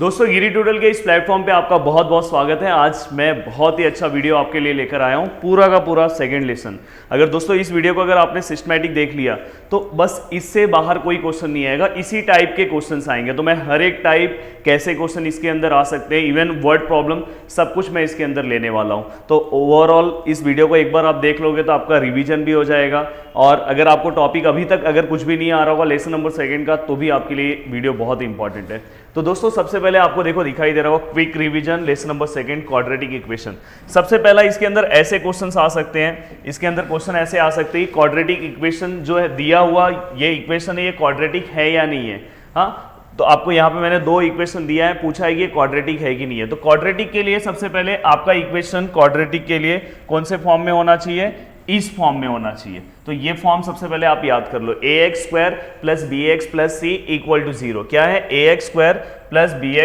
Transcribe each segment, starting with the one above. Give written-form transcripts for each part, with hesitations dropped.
दोस्तों गिरी ट्यूटोरियल के इस प्लेटफॉर्म पे आपका बहुत बहुत स्वागत है। आज मैं बहुत ही अच्छा वीडियो आपके लिए लेकर आया हूँ, पूरा का पूरा सेकंड लेसन। अगर दोस्तों इस वीडियो को अगर आपने सिस्टमैटिक देख लिया तो बस इससे बाहर कोई क्वेश्चन नहीं आएगा, इसी टाइप के क्वेश्चंस आएंगे। तो मैं हर एक टाइप कैसे क्वेश्चन इसके अंदर आ सकते हैं, इवन वर्ड प्रॉब्लम, सब कुछ मैं इसके अंदर लेने वाला हूँ। तो ओवरऑल इस वीडियो को एक बार आप देख लोगे तो आपका रिविजन भी हो जाएगा, और अगर आपको टॉपिक अभी तक अगर कुछ भी नहीं आ रहा होगा लेसन नंबर सेकंड का, तो भी आपके लिए वीडियो बहुत इंपॉर्टेंट है। तो दोस्तों सबसे पहले आपको देखो दिखाई दे रहा होगा quick revision lesson number second quadratic equation. सबसे पहला इसके अंदर ऐसे क्वेश्चंस आ सकते हैं, इसके अंदर क्वेश्चन ऐसे आ सकते हैं, क्वाड्रेटिक इक्वेशन जो है दिया हुआ ये इक्वेशन है, ये क्वाड्रेटिक है या नहीं है। हाँ, तो आपको यहाँ पे मैंने दो इक्वेशन दिया है, पूछा है कि क्वाड्रेटिक है कि नहीं है। तो क्वाड्रेटिक के लिए सबसे पहले आपका इक्वेशन क्वाड्रेटिक के लिए कौन से फॉर्म में होना चाहिए, इस फॉर्म में होना चाहिए। तो ये फॉर्म सबसे पहले आप याद कर लो, ax square plus B X plus C equal to zero. क्या है, ax square plus B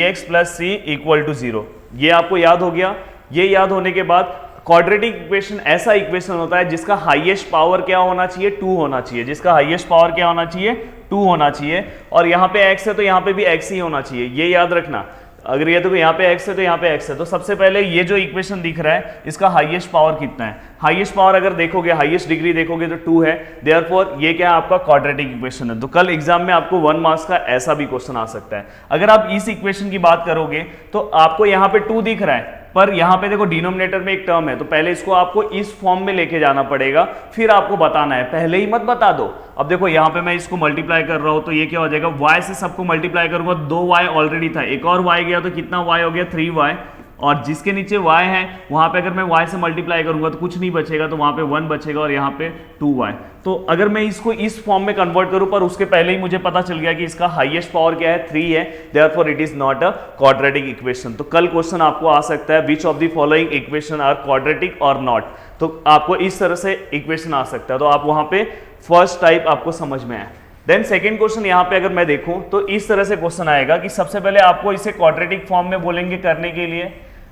X plus C equal to zero. ये आपको याद हो गया। ये याद होने के बाद क्वाड्रेटिक इक्वेशन ऐसा इक्वेशन होता है जिसका हाईएस्ट पावर क्या होना चाहिए, 2 होना चाहिए। जिसका हाईएस्ट पावर क्या होना चाहिए, 2 होना चाहिए। और यहाँ पे x है तो यहाँ पे भी x ही होना चाहिए, ये याद रखना। अगर ये तो यहाँ पे x है तो यहाँ पे x है। तो सबसे पहले ये जो इक्वेशन दिख रहा है इसका हाईएस्ट पावर कितना है, हाईएस्ट पावर अगर देखोगे, हाईएस्ट डिग्री देखोगे तो 2 है। देयरफॉर ये क्या है, आपका क्वाड्रेटिक इक्वेशन है। तो कल एग्जाम में आपको 1 मार्क्स का ऐसा भी क्वेश्चन आ सकता है। अगर आप इस इक्वेशन की बात करोगे तो आपको यहाँ पे 2 दिख रहा है, पर यहाँ पे देखो डिनोमिनेटर में एक टर्म है, तो पहले इसको आपको इस फॉर्म में लेके जाना पड़ेगा, फिर आपको बताना है, पहले ही मत बता दो। अब देखो यहाँ पे मैं इसको मल्टीप्लाई कर रहा हूँ तो ये क्या हो जाएगा, y से सबको मल्टीप्लाई करूंगा, 2y ऑलरेडी था, एक और y गया तो कितना y हो गया, 3y। और जिसके नीचे y है वहां पे अगर मैं y से मल्टीप्लाई करूंगा तो कुछ नहीं बचेगा, तो वहां पे 1 बचेगा और यहाँ पे 2y। तो अगर मैं इसको इस फॉर्म में कन्वर्ट करूं, पर उसके पहले ही मुझे पता चल गया कि इसका हाईएस्ट पावर क्या है, 3 है, therefore it is not a quadratic equation. तो कल क्वेश्चन आपको आ सकता है, which of the following equation are quadratic और नॉट। तो आपको इस तरह से इक्वेशन आ सकता है। तो आप वहां पे फर्स्ट टाइप आपको समझ में आए। देन सेकेंड क्वेश्चन यहाँ पे अगर मैं देखूं तो इस तरह से क्वेश्चन आएगा कि सबसे पहले आपको इसे क्वाड्रेटिक फॉर्म में बोलेंगे करने के लिए।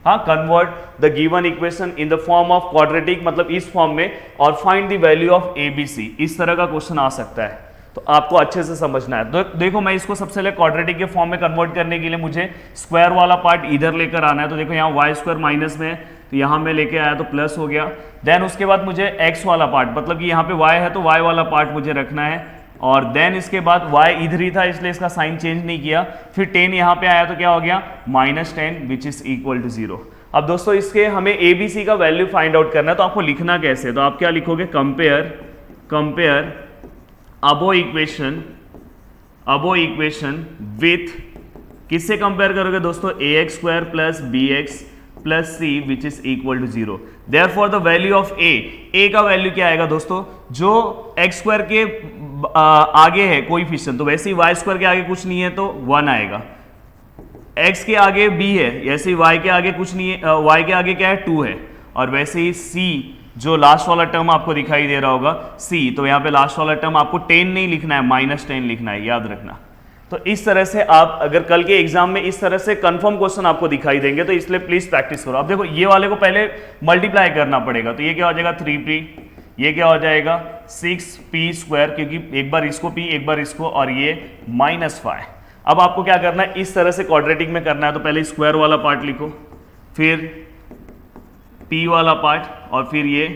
हाँ, convert the given equation in the form of quadratic, मतलब इस फॉर्म में, और find the value of ABC। इस तरह का क्वेश्चन आ सकता है, तो आपको अच्छे से समझना है। तो देखो मैं इसको सबसे पहले क्वाड्रेटिक के फॉर्म में कन्वर्ट करने के लिए मुझे स्क्वायर वाला पार्ट इधर लेकर आना है। तो देखो यहाँ y स्क्वायर माइनस में है, तो यहाँ मैं लेके आया तो प्लस हो गया। देन उसके बाद मुझे x वाला पार्ट, मतलब कि यहाँ पे y है तो y वाला पार्ट मुझे रखना है, और देन इसके बाद y इधर ही था इसलिए इसका साइन चेंज नहीं किया। फिर 10 यहाँ पे आया तो क्या हो गया, -10 विच इज इक्वल टू 0। अब दोस्तों इसके हमें ABC का वैल्यू फाइंड आउट करना है, तो आपको लिखना कैसे, तो आप क्या लिखोगे, कंपेयर अबो इक्वेशन विथ, किससे कंपेयर करोगे दोस्तों, ax square plus B X plus C which is equal to 0। Therefore the value of a का वैल्यू क्या आएगा दोस्तों, जो x स्क्वायर के आगे है कोएफिशिएंट, तो वैसे ही y स्क्वायर के आगे कुछ नहीं है तो 1 आएगा। x के आगे b है, ऐसे ही y के आगे कुछ नहीं है, y के आगे क्या है, 2 है। और वैसे ही c जो लास्ट वाला टर्म आपको दिखाई दे रहा होगा c, तो यहाँ पे लास्ट वाला टर्म आपको 10 नहीं लिखना है, -10 लिखना है, याद रखना। तो इस तरह से आप अगर कल के एग्जाम में इस तरह से कंफर्म क्वेश्चन आपको दिखाई देंगे, तो इसलिए प्लीज प्रैक्टिस करो। अब देखो ये वाले को पहले मल्टीप्लाई करना पड़ेगा, तो ये क्या हो जाएगा 3p, ये क्या हो जाएगा 6p स्क्वायर, क्योंकि एक बार इसको p एक बार इसको, और ये -5। अब आपको क्या करना है, इस तरह से क्वाड्रेटिक में करना है, तो पहले स्क्वायर वाला पार्ट लिखो, फिर p वाला पार्ट, और फिर ये,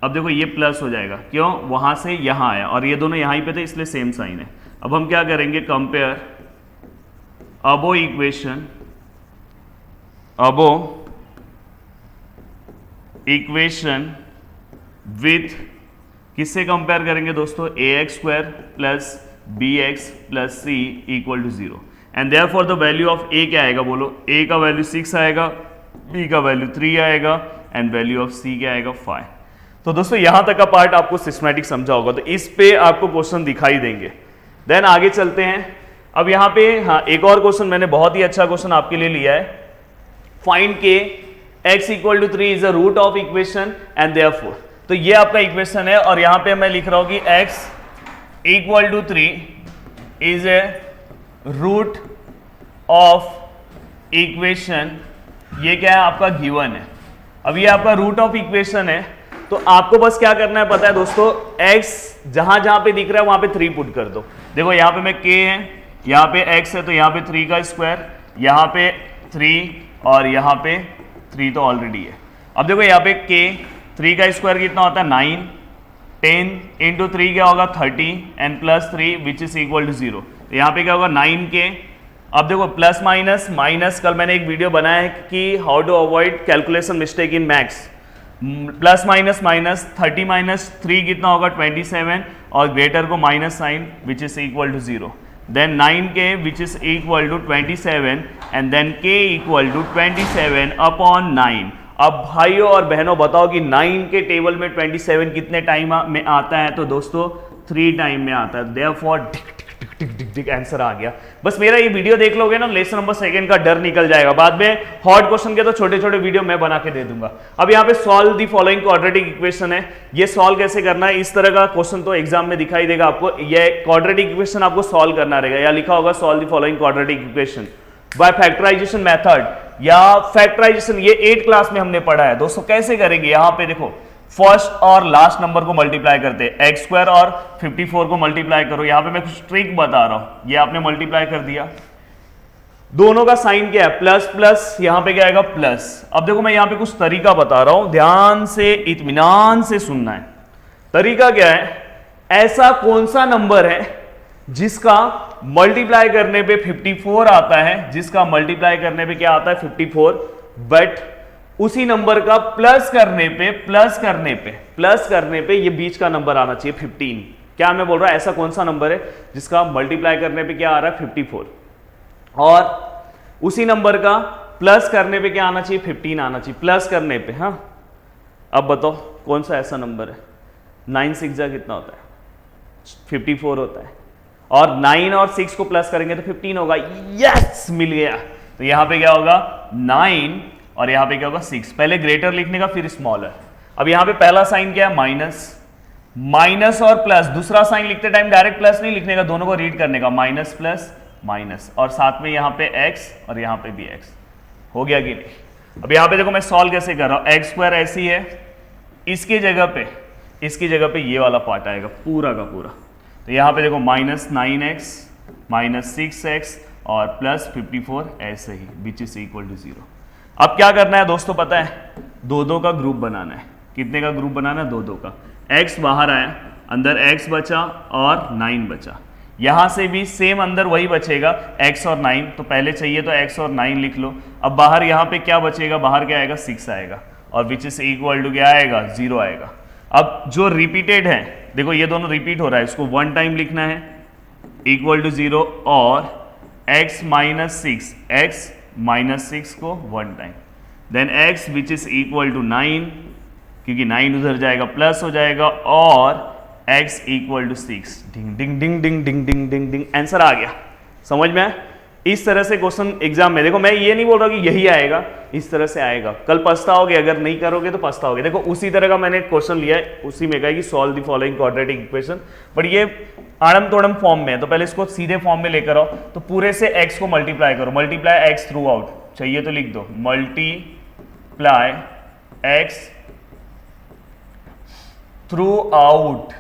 अब देखो ये प्लस हो जाएगा, क्यों, वहां से यहां आया और ये दोनों यहां ही पे थे इसलिए सेम साइन है। अब हम क्या करेंगे, कंपेयर अबो इक्वेशन विथ, किससे कंपेयर करेंगे दोस्तों, ax square plus B X plus C equal to 0। And therefore the value of a क्या आएगा, बोलो, a का वैल्यू 6 आएगा, b का वैल्यू 3 आएगा, एंड वैल्यू ऑफ c क्या आएगा, 5। तो दोस्तों यहां तक का पार्ट आपको सिस्टमैटिक समझा होगा, तो इस पे आपको क्वेश्चन दिखाई देंगे। देन आगे चलते हैं। अब यहाँ पे हाँ एक और क्वेश्चन मैंने बहुत ही अच्छा क्वेश्चन आपके लिए लिया है, find K x equal to 3 is a root of equation and therefore. तो ये आपका इक्वेशन है, और यहाँ पे मैं लिख रहा हूं कि x equal to 3 is a root of equation. ये क्या है, आपका गिवन है। अब ये आपका रूट ऑफ इक्वेशन है, तो आपको बस क्या करना है पता है दोस्तों, x जहां जहां पे दिख रहा है वहां पे 3 पुट कर दो। देखो यहाँ पे मैं k है, यहाँ पे x है तो यहाँ पे 3 का स्क्वायर, यहाँ पे 3 और यहाँ पे 3 तो ऑलरेडी है। अब देखो यहाँ पे k 3 का स्क्वायर कितना होता है 9, 10 इंटू 3 क्या होगा 30 and plus 3 which is equal to 0। तो यहाँ पे क्या होगा 9k। अब देखो प्लस माइनस माइनस, कल मैंने एक वीडियो बनाया है कि how to avoid calculation mistake in maths. Plus minus minus 30 minus 3 कितना होगा 27 और ग्रेटर को minus sign which is equal to 0। Then 9k which is equal to 27 and then k equal to 27 upon 9। अब भाइयों और बहनों बताओ कि 9 के टेबल में 27 कितने टाइम में आता है? तो दोस्तों 3 टाइम में आता है। देयरफॉर आंसर आ गया। बस मेरा ये वीडियो देख लोगे ना, लेसन नंबर सेकंड का डर निकल जाएगा। बाद में हॉट क्वेश्चन के तो छोटे छोटे वीडियो मैं बना के दे दूंगा। अब यहाँ पे solve the following quadratic equation है, ये सॉल्व कैसे करना है, इस तरह का क्वेश्चन तो एग्जाम में दिखाई देगा आपको। ये क्वाड्रेटिक इक्वेशन आपको सॉल्व करना रहेगा, या लिखा होगा solve the following quadratic equation by factorisation method या फैक्टराइजेशन। ये 8 क्लास में हमने पढ़ा है दोस्तों। कैसे करेंगे, यहाँ पे देखो फर्स्ट और लास्ट नंबर को मल्टीप्लाई करते हैं, एक्स स्क्वायर और 54 को मल्टीप्लाई करो। यहां पे मैं कुछ ट्रिक बता रहा हूं, ये आपने मल्टीप्लाई कर दिया, दोनों का साइन क्या है प्लस प्लस, यहां पे क्या आएगा प्लस। अब देखो मैं यहां पे कुछ तरीका बता रहा हूं, ध्यान से इत्मीनान से सुनना है। तरीका क्या है, ऐसा कौन सा नंबर है जिसका मल्टीप्लाई करने पे 54 आता है, जिसका मल्टीप्लाई करने पे क्या आता है 54, बट उसी नंबर का प्लस करने पे ये बीच का नंबर आना चाहिए 15। क्या मैं बोल रहा हूं, ऐसा कौन सा नंबर है जिसका मल्टीप्लाई करने पे क्या आ रहा है 54 और उसी नंबर का प्लस करने पे क्या आना चाहिए 15 आना चाहिए, प्लस करने पे। हाँ अब बताओ कौन सा ऐसा नंबर है। 9 6 जा कितना होता है 54 होता है, और 9 और 6 को प्लस करेंगे तो 15 होगा। यस मिल गया। तो यहां पे क्या होगा 9 और यहां पे क्या होगा 6। पहले ग्रेटर लिखने का फिर स्मॉलर। अब यहां पे पहला साइन क्या है माइनस, माइनस और प्लस। दूसरा साइन लिखते टाइम डायरेक्ट प्लस नहीं लिखने का, दोनों को रीड करने का, माइनस प्लस माइनस, और साथ में यहां पे x और यहां पे भी x। हो गया कि नहीं। अब यहां पे देखो मैं सॉल्व कैसे कर रहा हूं, एक्स स्क्वायर ऐसी है, इसकी जगह पे ये वाला पार्ट आएगा पूरा का पूरा। तो यहां पे देखो माइनस 9x माइनस 6x और प्लस 54 ऐसे ही विच इज इक्वल टू 0। अब क्या करना है दोस्तों पता है, दो का ग्रुप बनाना है। कितने का ग्रुप बनाना है, दो का। x बाहर आया, अंदर x बचा और 9 बचा, यहां से भी सेम अंदर वही बचेगा x और 9। तो पहले चाहिए तो x और 9 लिख लो। अब बाहर यहां पे क्या बचेगा, बाहर क्या आएगा 6 आएगा और विच इज इक्वल टू क्या आएगा 0 आएगा। अब जो रिपीटेड है देखो ये दोनों रिपीट हो रहा है, इसको 1 टाइम लिखना है इक्वल टू 0 और x माइनस 6 को 1 time, then x which is equal to 9, क्योंकि 9 उधर जाएगा प्लस हो जाएगा, और x equal to 6। Ding ding ding ding ding ding ding ding, answer आ गया। समझ में? इस तरह से क्वेश्चन एग्जाम में, देखो मैं ये नहीं बोल रहा कि यही आएगा, इस तरह से आएगा। कल पछताओगे अगर नहीं करोगे तो पछताओगे। देखो उसी तरह का मैंने क्वेश्चन लिया है, उसी में कहा कि solve the following quadratic equation, but ये आड़म तोड़म फॉर्म में है। तो पहले इसको सीधे फॉर्म में लेकर आओ, तो पूरे से x को मल्टीप्लाई करो, मल्टीप्लाई x थ्रू आउट, चाहिए तो लिख दो मल्टीप्लाई x थ्रू आउट।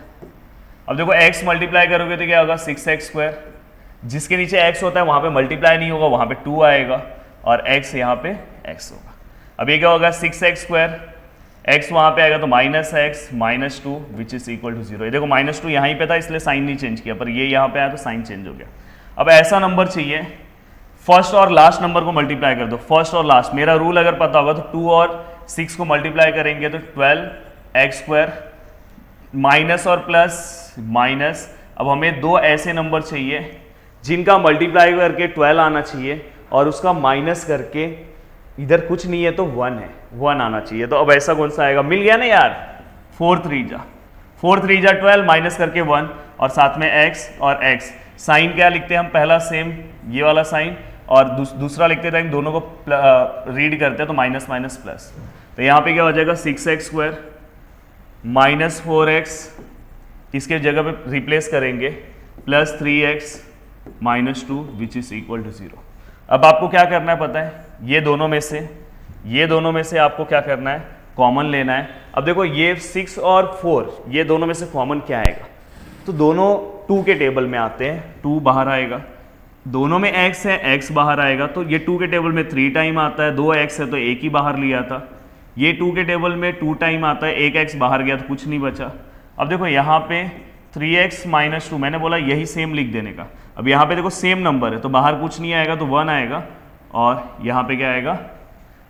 अब देखो x मल्टीप्लाई करोगे तो क्या होगा 6x स्क्वायर, जिसके नीचे x होता है वहां पे मल्टीप्लाई नहीं होगा, वहां पे 2 आएगा और x यहाँ पे x होगा। अब ये क्या होगा 6x स्क्वायर, x वहां पे आएगा तो minus X minus 2 which is equal to 0। ये देखो माइनस 2 यहाँ ही पे था इसलिए साइन नहीं चेंज किया, पर ये यहाँ पे आया तो साइन चेंज हो गया। अब ऐसा नंबर चाहिए, फर्स्ट और लास्ट नंबर को मल्टीप्लाई कर दो, फर्स्ट और लास्ट। मेरा रूल अगर पता होगा तो 2 और 6 को मल्टीप्लाई करेंगे तो 12x स्क्वायर, माइनस और प्लस माइनस। अब हमें दो ऐसे नंबर चाहिए जिनका मल्टीप्लाई करके 12 आना चाहिए और उसका माइनस करके इधर कुछ नहीं है तो 1 है, 1 आना चाहिए। तो अब ऐसा कौन सा आएगा, मिल गया ना यार, 4 3 जा 12 माइनस करके 1 और साथ में x और x। साइन क्या लिखते हैं हम, पहला सेम ये वाला साइन और दूसरा लिखते टाइम दोनों को रीड करते हैं तो माइनस माइनस प्लस। तो यहाँ पे क्या हो जाएगा 6x स्क्वायर माइनस 4x, इसके जगह पे रिप्लेस करेंगे plus 3x minus 2 which is equal to 0। अब आपको क्या करना है पता है, ये दोनों में से आपको क्या करना है, कॉमन लेना है। अब देखो ये 6 और 4 ये दोनों में से कॉमन क्या आएगा, तो दोनों 2 के टेबल में आते हैं, 2 बाहर आएगा, दोनों में x है, x बाहर आएगा, तो ये 2 के टेबल में 3 टाइम आता है, 2x है तो एक ही बाहर लिया था। ये 2 के टेबल में 2 टाइम आता है, एक x बाहर गया तो कुछ नहीं बचा। अब देखो यहाँ पे 3x माइनस 2, मैंने बोला यही सेम लिख देने का। अब यहाँ पे देखो सेम नंबर है तो बाहर कुछ नहीं आएगा तो 1 आएगा, और यहाँ पे क्या आएगा,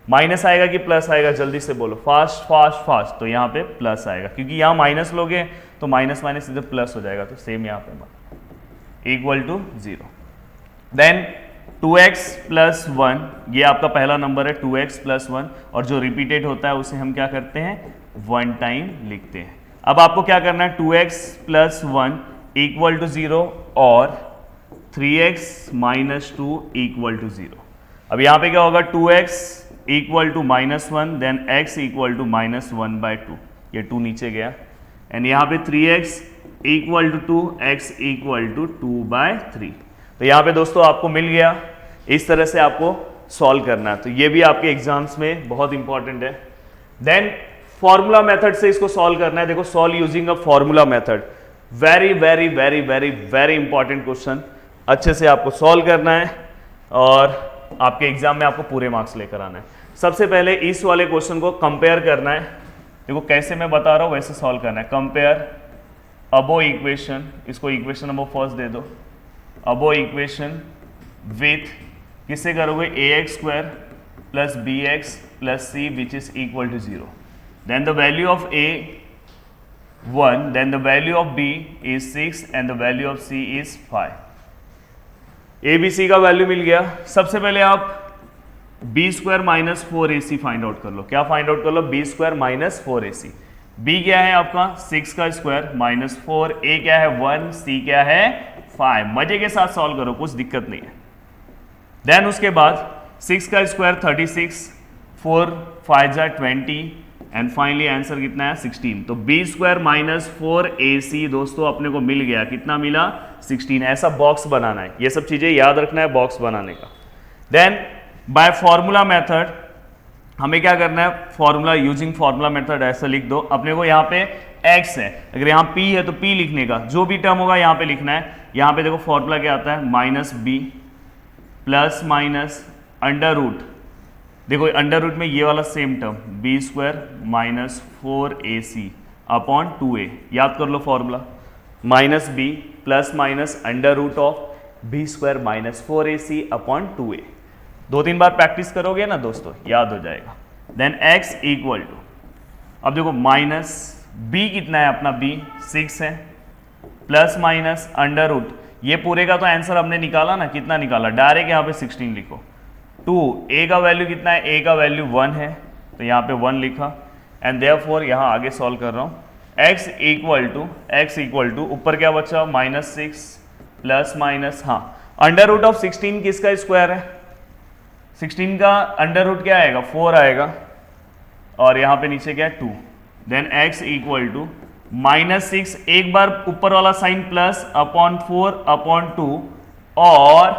माइनस आएगा कि प्लस आएगा, जल्दी से बोलो, फास्ट फास्ट फास्ट। तो यहाँ पे प्लस आएगा, क्योंकि यहाँ माइनस लोगे तो माइनस माइनस इधर प्लस हो जाएगा, तो सेम यहाँ पे equal to 0। Then 2x plus 1, ये आपका पहला नंबर है 2x प्लस 1, और जो रिपीटेड होता है उसे हम क्या करते हैं, 1 टाइम लिखते हैं। अब आपको क्या करना है, 2x प्लस 1 इक्वल टू 0 और 3x माइनस 2 इक्वल टू 0। अब यहाँ पे क्या होगा, 2x equal to minus 1, then x equal to minus 1/2, ये 2 नीचे गया, एंड यहाँ पे 3x equal to 2, x equal to 2/3। तो यहाँ पे दोस्तों आपको मिल गया। इस तरह से आपको सॉल्व करना है, तो ये भी आपके एग्जाम्स में बहुत इंपॉर्टेंट है। देन फॉर्मूला मेथड से इसको सॉल्व करना है। देखो, solve using a formula method, very very very very very important question, अच्छे से आपको सॉल्व करना है और आपके एग्जाम में आपको पूरे मार्क्स लेकर आना है। सबसे पहले इस वाले क्वेश्चन को कंपेयर करना है। देखो कैसे मैं बता रहा हूं वैसे सॉल्व करना है। कंपेयर अबो इक्वेशन, इसको इक्वेशन नंबर फर्स्ट दे दो, अबो इक्वेशन विथ किससे करोगे, ax² plus bx plus c which is equal to 0। Then the value of a 1, then the value of b is 6 and the value of c is 5। A B C का value मिल गया। सबसे पहले आप b² minus 4ac find out कर लो। क्या find out कर लो, b² minus 4ac। b क्या है आपका 6 का स्क्वायर माइनस 4, a क्या है 1, c क्या है 5। मजे के साथ सॉल्व करो, कुछ दिक्कत नहीं है। देन उसके बाद 6 का स्क्वायर 36, 4 5 जा 20, एंड फाइनली आंसर कितना है 16। तो b² माइनस 4ac दोस्तों अपने को मिल गया, कितना मिला 16। ऐसा बॉक्स बनाना है, ये सब चीजें याद रखना है बॉक्स बनाने का। देन बाय फॉर्मूला मेथड हमें क्या करना है, फॉर्मूला यूजिंग फॉर्मूला मेथड ऐसा लिख दो। अपने को यहाँ पे x है, अगर यहाँ p है तो p लिखने का, जो भी टर्म होगा यहाँ पे लिखना है। यहाँ पे देखो फॉर्मूला क्या आता है, minus b plus minus under root, देखो अंडर रूट में ये वाला same term b² minus 4ac upon 2a। याद कर लो formula, minus b plus minus under root of b² minus 4ac upon 2a। 2-3 बार प्रैक्टिस करोगे ना दोस्तों, याद हो जाएगा। देन x इक्वल टू, अब देखो माइनस b कितना है अपना, b 6 है, प्लस माइनस अंडर रूट, ये पूरे का तो आंसर हमने निकाला ना, कितना निकाला, डायरेक्ट यहाँ पे 16 लिखो। 2 a का वैल्यू कितना है, a का वैल्यू 1 है तो यहाँ पे 1 लिखा, एंड देयरफॉर यहाँ आगे सॉल्व कर रहा हूँ। x इक्वल टू ऊपर क्या बचा, माइनस 6 प्लस माइनस, हाँ अंडर रूट ऑफ 16 किसका स्क्वायर है, 16 का अंडर रूट क्या आएगा 4 आएगा, और यहाँ पे नीचे क्या है 2। Then x equal to minus 6, एक बार ऊपर वाला साइन प्लस अपॉन 4 अपॉन 2, और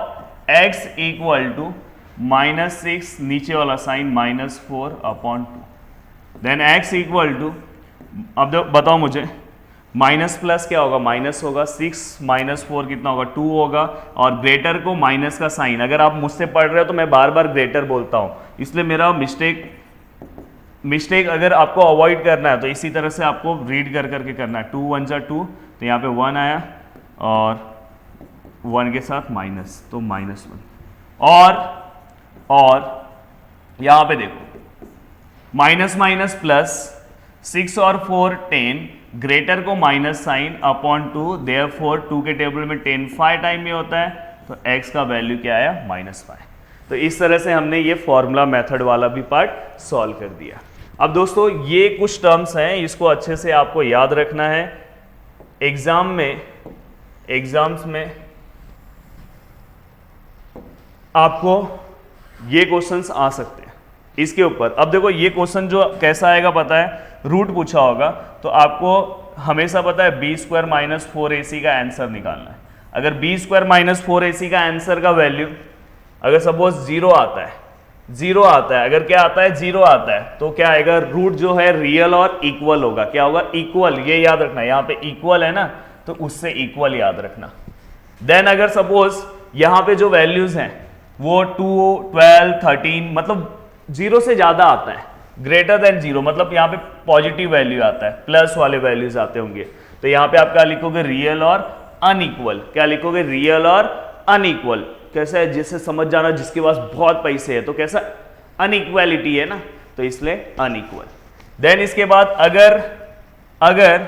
x इक्वल टू माइनस 6 नीचे वाला sign minus 4 upon 2। Then x equal to, अब बताओ मुझे माइनस प्लस क्या होगा, माइनस होगा, 6 माइनस 4 कितना होगा 2 होगा, और ग्रेटर को माइनस का साइन, अगर आप मुझसे पढ़ रहे हो तो मैं बार बार ग्रेटर बोलता हूँ, इसलिए मेरा मिस्टेक अगर आपको अवॉइड करना है तो इसी तरह से आपको रीड कर करके करना है। 2 1 जा 2, तो यहाँ पे 1 आया और 1 के साथ माइनस, तो माइनस 1, और यहाँ पे देखो माइनस माइनस प्लस, 6 और 4 10, ग्रेटर को माइनस साइन अपॉन 2, देयरफॉर 2 के टेबल में 10 5 टाइम में होता है, तो x का वैल्यू क्या आया -5। तो इस तरह से हमने ये फॉर्मूला मेथड वाला भी पार्ट सॉल्व कर दिया। अब दोस्तों ये कुछ टर्म्स हैं, इसको अच्छे से आपको याद रखना है। एग्जाम्स में आपको ये क्वेश्चंस आ सकते हैं इसके ऊपर। अब देखो ये क्वेश्चन जो कैसा आएगा पता है, रूट पूछा होगा तो आपको हमेशा पता है b² माइनस 4ac का आंसर निकालना है। अगर b² माइनस 4ac का आंसर का वैल्यू अगर सपोज 0 आता है, अगर क्या आता है 0 आता है, तो क्या आएगा, रूट जो है रियल और इक्वल होगा। क्या होगा, इक्वल, ये याद रखना, यहाँ पे इक्वल है ना तो उससे इक्वल याद रखना। देन अगर सपोज यहाँ पे जो वैल्यूज हैं वो 2, 12, 13 मतलब 0 से ज्यादा आता है, ग्रेटर देन 0 मतलब यहाँ पे पॉजिटिव वैल्यू आता है, प्लस वाले वैल्यूज आते होंगे। तो यहाँ पे आप क्या लिखोगे, रियल और अनइक्वल। क्या लिखोगे, रियल और अनइक्वल। कैसा है, जिससे समझ जाना जिसके पास बहुत पैसे है तो कैसा अनइक्वालिटी है ना, तो इसलिए अनइक्वल। देन इसके बाद अगर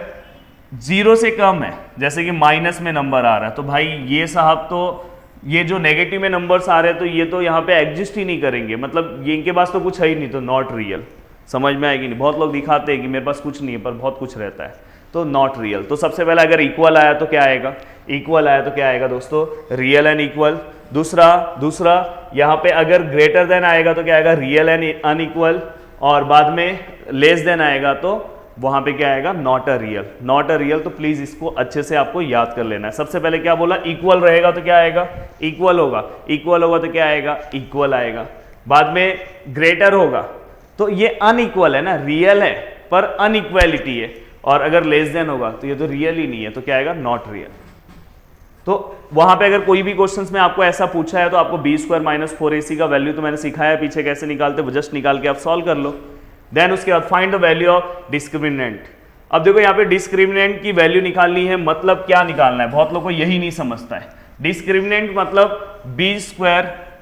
0 से कम है, जैसे कि माइनस में नंबर आ रहा है, तो भाई ये साहब तो ये जो नेगेटिव में नंबर्स आ रहे हैं तो ये तो यहाँ पे एग्जिस्ट ही नहीं करेंगे, मतलब ये इनके पास तो कुछ है ही नहीं, तो नॉट रियल। समझ में आएगी नहीं, बहुत लोग दिखाते हैं कि मेरे पास कुछ नहीं है पर बहुत कुछ रहता है, तो नॉट रियल। तो सबसे पहले अगर इक्वल आया तो क्या आएगा, इक्वल आया तो क्या आएगा दोस्तों, रियल एंड इक्वल। दूसरा यहाँ पे अगर ग्रेटर देन आएगा तो क्या आएगा, रियल एंड अनइक्वल। और बाद में लेस देन आएगा तो वहां पे क्या आएगा, not a real. Not a real, तो प्लीज इसको अच्छे से आपको याद कर लेना है। सबसे पहले क्या बोला, इक्वल रहेगा तो क्या आएगा, इक्वल होगा। इक्वल होगा तो क्या आएगा, इक्वल आएगा। बाद में ग्रेटर होगा तो ये अनइक्वल है ना, रियल है पर अनइक्वालिटी है। और अगर लेस देन होगा तो ये तो रियल ही नहीं है, तो क्या आएगा, नॉट रियल। तो वहां पे अगर कोई भी क्वेश्चंस में आपको ऐसा पूछा है तो आपको b² - 4ac का वैल्यू तो मैंने सिखाया पीछे कैसे निकालते, वो जस्ट निकाल के आप सॉल्व कर लो। देन उसके बाद find the value of discriminant. अब देखो यहाँ पे डिस्क्रिमिनेंट की वैल्यू निकालनी है, मतलब क्या निकालना है, बहुत लोगों को यही नहीं समझता है। डिस्क्रिमिनेंट मतलब b²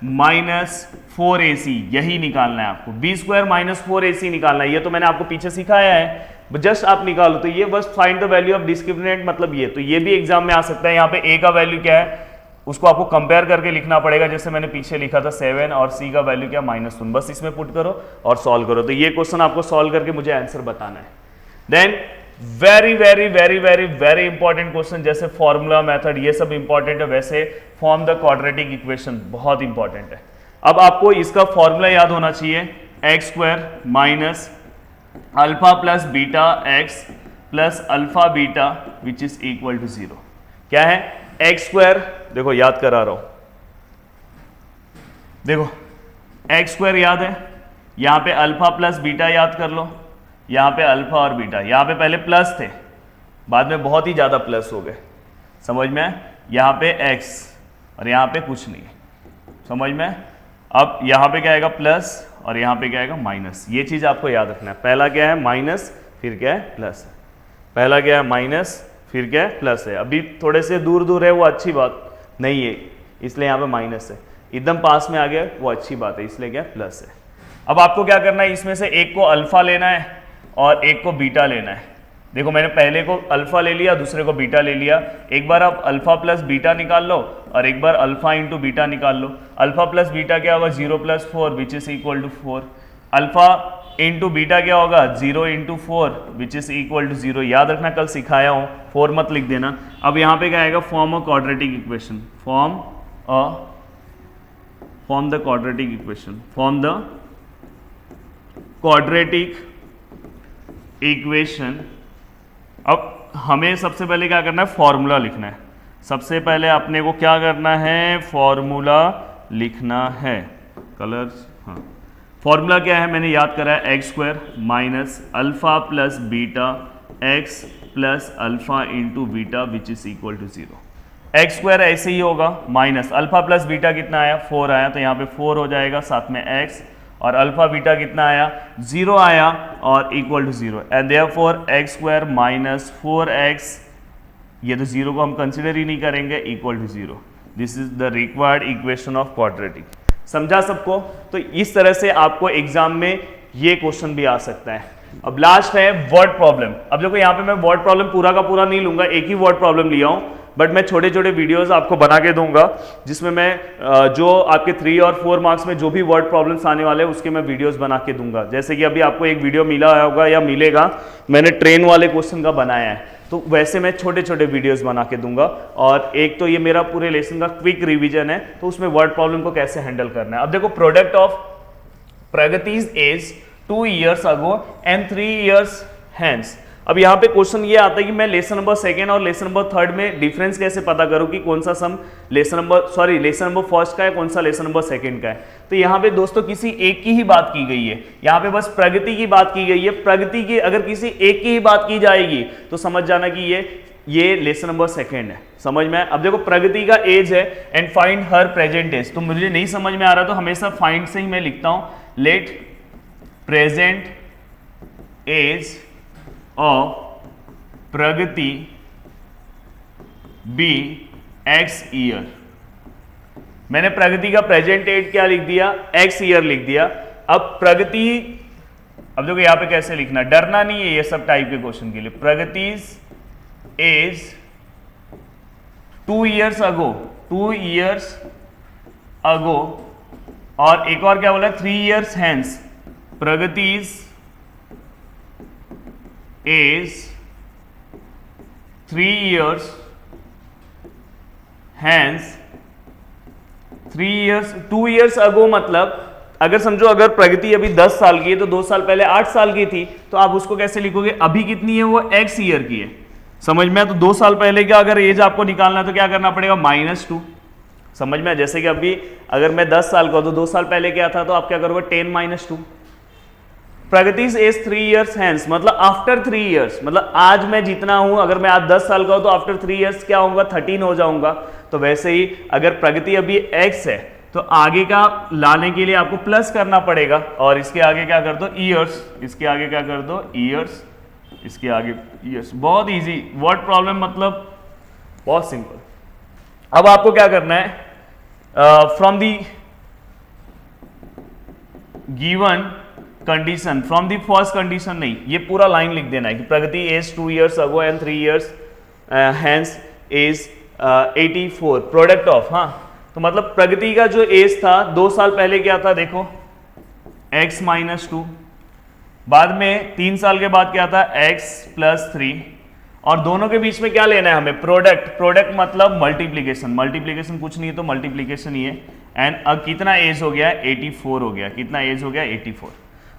- 4ac, यही निकालना है आपको। b² - 4ac निकालना है, ये तो मैंने आपको पीछे सिखाया है, जस्ट आप निकालो। तो ये बस find the value of discriminant मतलब ये, तो ये भी एग्जाम में आ सकता है। यहाँ पे a का वैल्यू क्या है उसको आपको कंपेयर करके लिखना पड़ेगा, जैसे मैंने पीछे लिखा था 7, और c का वैल्यू क्या, -1। बस इसमें पुट करो और सॉल्व करो। तो ये क्वेश्चन आपको सॉल्व करके मुझे आंसर बताना है। Then very very very very very important question, जैसे फॉर्मूला मेथड ये सब इंपॉर्टेंट है, वैसे फॉर्म द क्वाड्रेटिक इक्वेशन बहुत इंपॉर्टेंट है। अब आपको इसका फॉर्मूला याद होना चाहिए, x² - alpha plus beta x plus alpha beta which is equal to 0। क्या है, x², देखो याद करा रहा हूं, देखो x² याद है, यहां पे अल्फा प्लस बीटा याद कर लो, यहां पे अल्फा और बीटा, यहां पे पहले प्लस थे बाद में बहुत ही ज्यादा प्लस हो गए, समझ में। यहां पे x और यहां पे कुछ नहीं, समझ में। अब यहां पे क्या आएगा, प्लस, और यहां पे क्या आएगा, माइनस। ये चीज आपको याद रखना है। पहला क्या है, माइनस, फिर क्या है, प्लस। पहला क्या है, माइनस, फिर क्या है, प्लस है। अभी थोड़े से दूर दूर है वो अच्छी बात नहीं है, इसलिए यहाँ पे माइनस है। एकदम पास में आ गया वो अच्छी बात है, इसलिए क्या, प्लस है। अब आपको क्या करना है, इसमें से एक को अल्फा लेना है और एक को बीटा लेना है। देखो मैंने पहले को अल्फा ले लिया, दूसरे को बीटा ले लिया। एक बार आप अल्फा प्लस बीटा निकाल लो और एक बार अल्फा इंटू बीटा निकाल लो। अल्फा प्लस बीटा क्या होगा, 0 + 4 which is equal to 4। Alpha into beta क्या होगा, 0 × 4 विच इज इक्वल टू 0। याद रखना, कल सिखाया हूं, 4 मत लिख देना। अब यहाँ पे क्या आएगा, form a quadratic equation, form the quadratic equation, form the quadratic equation. अब हमें सबसे पहले क्या करना है, फॉर्मूला लिखना है। सबसे पहले अपने को क्या करना है, फॉर्मूला लिखना है। कलर्स, हाँ, फॉर्मूला क्या है मैंने याद करा है, x² - alpha plus beta x plus alpha into beta which is equal to 0। x² ऐसे ही होगा, माइनस अल्फा प्लस बीटा कितना आया, 4 आया, तो यहाँ पे 4 हो जाएगा, साथ में x, और अल्फा बीटा कितना आया, 0 आया, और equal to 0। And therefore x² - 4x, ये तो 0 को हम कंसिडर ही नहीं करेंगे, equal to 0। This is the required equation of quadratic. समझा सबको। तो इस तरह से आपको एग्जाम में ये क्वेश्चन भी आ सकता है। अब लास्ट है वर्ड प्रॉब्लम। अब देखो यहाँ पे मैं वर्ड प्रॉब्लम पूरा का पूरा नहीं लूंगा, एक ही वर्ड प्रॉब्लम लिया हूं, बट मैं छोटे छोटे वीडियोस आपको बना के दूंगा, जिसमें मैं जो आपके 3 और 4 मार्क्स में जो भी वर्ड प्रॉब्लम्स आने वाले हैं उसके मैं वीडियोस बना के दूंगा। जैसे कि अभी आपको एक वीडियो मिला होगा या मिलेगा, मैंने ट्रेन वाले क्वेश्चन का बनाया है, तो वैसे मैं छोटे छोटे वीडियोस बना के दूंगा। और एक तो ये मेरा पूरे लेसन का क्विक रिवीजन है, तो उसमें वर्ड प्रॉब्लम को कैसे हैंडल करना है। अब देखो, प्रोडक्ट ऑफ प्रगतिज age 2 years ago and 3 years hence। अब यहाँ पे क्वेश्चन ये आता है कि मैं लेसन नंबर 2 और लेसन नंबर 3 में डिफरेंस कैसे पता करूँ कि कौन सा सम लेसन नंबर 1 का है, कौन सा लेसन नंबर 2 का है। तो यहाँ पे दोस्तों किसी एक की ही बात की गई है, यहाँ पे बस प्रगति की बात की गई है। प्रगति की अगर किसी एक की ही बात की जाएगी तो समझ जाना कि ये ये लेसन नंबर सेकेंड है, समझ में। अब देखो प्रगति का एज है and find her present age, तो मुझे नहीं समझ में आ रहा तो हमेशा फाइंड से ही मैं लिखता हूं, let present age of Pragati be X year. मैंने प्रगति का प्रेजेंट एज क्या लिख दिया, एक्स ईयर लिख दिया। अब प्रगति, अब देखो यहां पे कैसे लिखना, डरना नहीं है ये सब टाइप के क्वेश्चन के लिए। प्रगति age 2 years ago, 2 years ago, और एक और क्या बोला, 3 years hence, प्रगति as 3 years hence, 3 years, 2 years ago मतलब अगर समझो अगर प्रगति अभी 10 साल की है तो 2 साल पहले 8 साल की थी, तो आप उसको कैसे लिखोगे, अभी कितनी है वो x ईयर की है, समझ में। तो 2 साल पहले का अगर एज आपको निकालना है तो क्या करना पड़ेगा, -2, समझ में। जैसे कि अभी अगर मैं 10 साल का तो 2 साल पहले क्या था, तो आप क्या करोगे 10 - 2। प्रगति एज 3 years hence मतलब आफ्टर 3 years, मतलब आज मैं जितना हूं, अगर मैं आज 10 साल का हूं तो आफ्टर 3 years क्या होगा, 13 हो जाऊंगा। तो वैसे ही अगर प्रगति अभी x है तो आगे का लाने के लिए आपको प्लस करना पड़ेगा, और इसके आगे क्या कर दो, ईयर्स, इसके आगे क्या कर दो, ईयर्स, इसके आगे ईयर्स। बहुत इजी, वर्ड प्रॉब्लम मतलब बहुत सिंपल। अब आपको क्या करना है, from the given condition, from the first condition नहीं, ये पूरा लाइन लिख देना है कि Pragati age 2 years ago and 3 years hence age 84 product of, हाँ। तो मतलब प्रगति का जो एज था 2 साल पहले क्या था, देखो x - 2, बाद में 3 साल के बाद क्या था, x + 3, और दोनों के बीच में क्या लेना है हमें, प्रोडक्ट। प्रोडक्ट मतलब मल्टीप्लीकेशन, मल्टीप्लीकेशन कुछ नहीं है तो मल्टीप्लीकेशन ही है। एंड अब कितना एज हो गया, 84 हो गया, कितना एज हो गया, 84।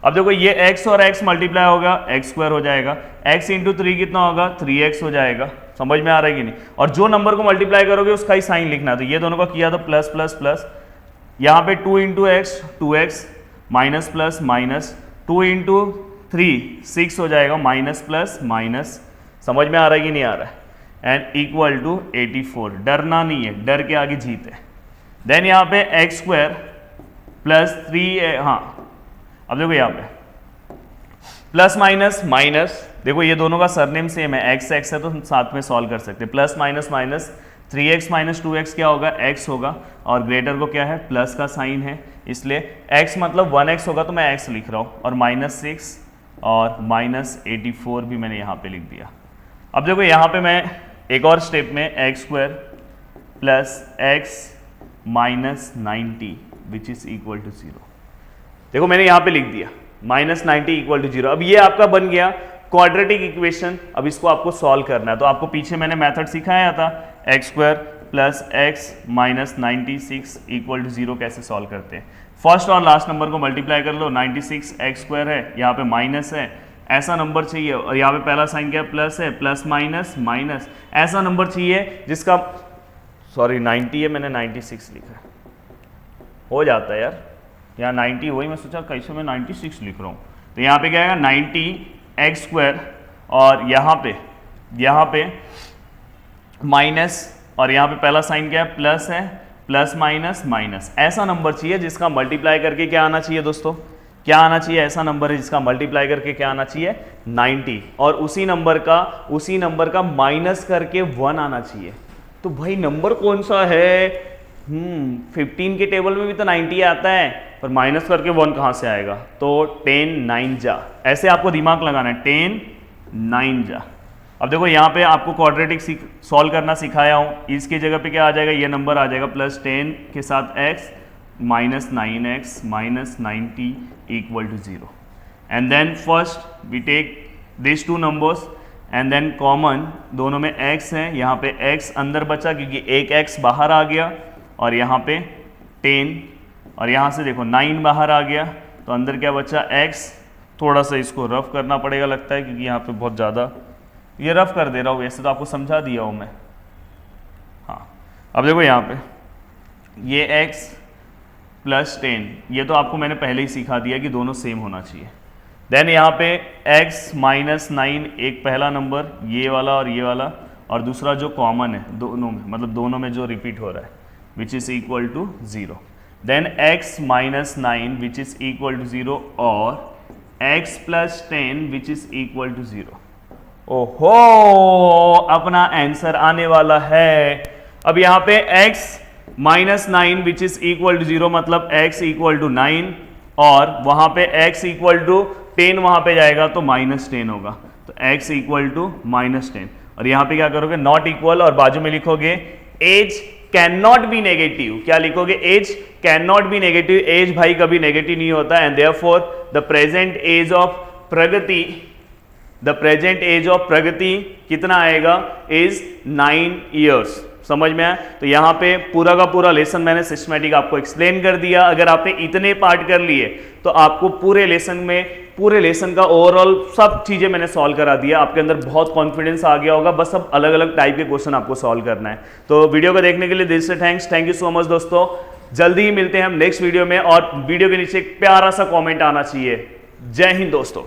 अब देखो ये x और x मल्टीप्लाई होगा, x² हो जाएगा, x × 3 कितना होगा, 3x हो जाएगा, समझ में आ रहा है कि नहीं। और जो नंबर को मल्टीप्लाई करोगे उसका ही साइन लिखना, तो ये दोनों का किया तो प्लस प्लस प्लस, यहाँ पे 2 × x 2x, minus plus minus, 2 × 3 6 हो जाएगा, माइनस प्लस माइनस, समझ में आ रहा है कि नहीं आ रहा है, एंड इक्वल टू 84। डरना नहीं है, डर के आगे जीत है। देन यहाँ पे x² + 3, हाँ अब देखो यहाँ पे प्लस माइनस माइनस, देखो ये दोनों का सरनेम सेम है, x x है तो हम साथ में सॉल्व कर सकते हैं। Plus minus minus, 3x - 2x क्या होगा, x होगा, और ग्रेटर को क्या है, प्लस का साइन है, इसलिए x मतलब 1x होगा तो मैं x लिख रहा हूँ, और -6 और -84 भी मैंने यहाँ पे लिख दिया। अब देखो यहाँ पे मैं एक और स्टेप में x² + x - 90 which is equal to 0, देखो मैंने यहाँ पे लिख दिया -90 = 0। अब ये आपका बन गया क्वाड्रेटिक इक्वेशन। अब इसको आपको सॉल्व करना है, तो आपको पीछे मैंने मेथड सिखाया था, x² + x - 96 = 0 कैसे सॉल्व करते हैं। फर्स्ट और लास्ट नंबर को मल्टीप्लाई कर लो, 96 x² है, यहाँ पे माइनस है, ऐसा नंबर चाहिए, और यहाँ पे पहला साइन क्या है, प्लस है, प्लस माइनस माइनस, ऐसा नंबर चाहिए जिसका, सॉरी 90 है, मैंने 96 लिखा है, हो जाता है यार, यहाँ 90 वही मैं सोचा कैसे मैं 96 लिख रहा हूँ। तो यहाँ पे क्या आएगा, 90 x², और यहाँ पे माइनस, और यहाँ पे पहला साइन क्या है, प्लस है, प्लस माइनस माइनस, ऐसा नंबर चाहिए जिसका मल्टीप्लाई करके क्या आना चाहिए दोस्तों, क्या आना चाहिए, ऐसा नंबर है जिसका मल्टीप्लाई करके क्या आना चाहिए, 90, और उसी नंबर का माइनस करके 1 आना चाहिए। तो भाई नंबर कौन सा है, 15 के टेबल में भी तो 90 आता है, पर माइनस करके 1 कहाँ से आएगा, तो 10 9 जा, ऐसे आपको दिमाग लगाना है, 10 9 जा। अब देखो यहाँ पे आपको क्वाड्रेटिक सॉल्व करना सिखाया हूँ, इसकी जगह पे क्या आ जाएगा, ये नंबर आ जाएगा, +10 के साथ x -9x -90 = 0, and then first we take this 2 numbers and then common, दोनों में x है, यहाँ पे x अंदर बचा क्योंकि एक x बाहर आ गया, और यहाँ पे 10, और यहाँ से देखो 9 बाहर आ गया, तो अंदर क्या बचा, x। थोड़ा सा इसको रफ करना पड़ेगा लगता है, क्योंकि यहाँ पे बहुत ज़्यादा, ये रफ कर दे रहा हूँ, वैसे तो आपको समझा दिया हूँ मैं, हाँ। अब देखो यहाँ पे ये x + 10, ये तो आपको मैंने पहले ही सिखा दिया कि दोनों सेम होना चाहिए। देन यहाँ पे x - 9, एक पहला नंबर ये वाला और ये वाला, और दूसरा जो कॉमन है दोनों में, मतलब दोनों में जो रिपीट हो रहा है, which is equal to 0, then x minus 9 which is equal to 0 और x plus 10 which is equal to 0। ओहो, अपना आंसर आने वाला है। अब यहां पे x minus 9 which is equal to 0 मतलब x इक्वल टू 9 और वहां पे x इक्वल टू 10 वहां पे जाएगा तो माइनस 10 होगा, तो x इक्वल टू माइनस 10 और यहां पे क्या करोगे, नॉट इक्वल और बाजू में लिखोगे age can not be negative. क्या लिखोगे, age can not be negative. Age भाई कभी नेगेटिव नहीं होता and therefore the present age of Pragati, the present age of Pragati कितना आएगा, इज 9 ईयर्स। समझ में आया? तो यहाँ पे पूरा का पूरा लेसन मैंने सिस्टमैटिक आपको एक्सप्लेन कर दिया। अगर आपने इतने पार्ट कर लिए तो आपको पूरे लेसन का ओवरऑल सब चीजें मैंने सॉल्व करा दिया। आपके अंदर बहुत कॉन्फिडेंस आ गया होगा, बस अब अलग अलग टाइप के क्वेश्चन आपको सॉल्व करना है। तो वीडियो को देखने के लिए दिल से थैंक यू सो मच दोस्तों। जल्दी ही मिलते हैं हम नेक्स्ट वीडियो में और वीडियो के नीचे एक प्यारा सा कॉमेंट आना चाहिए। जय हिंद दोस्तों।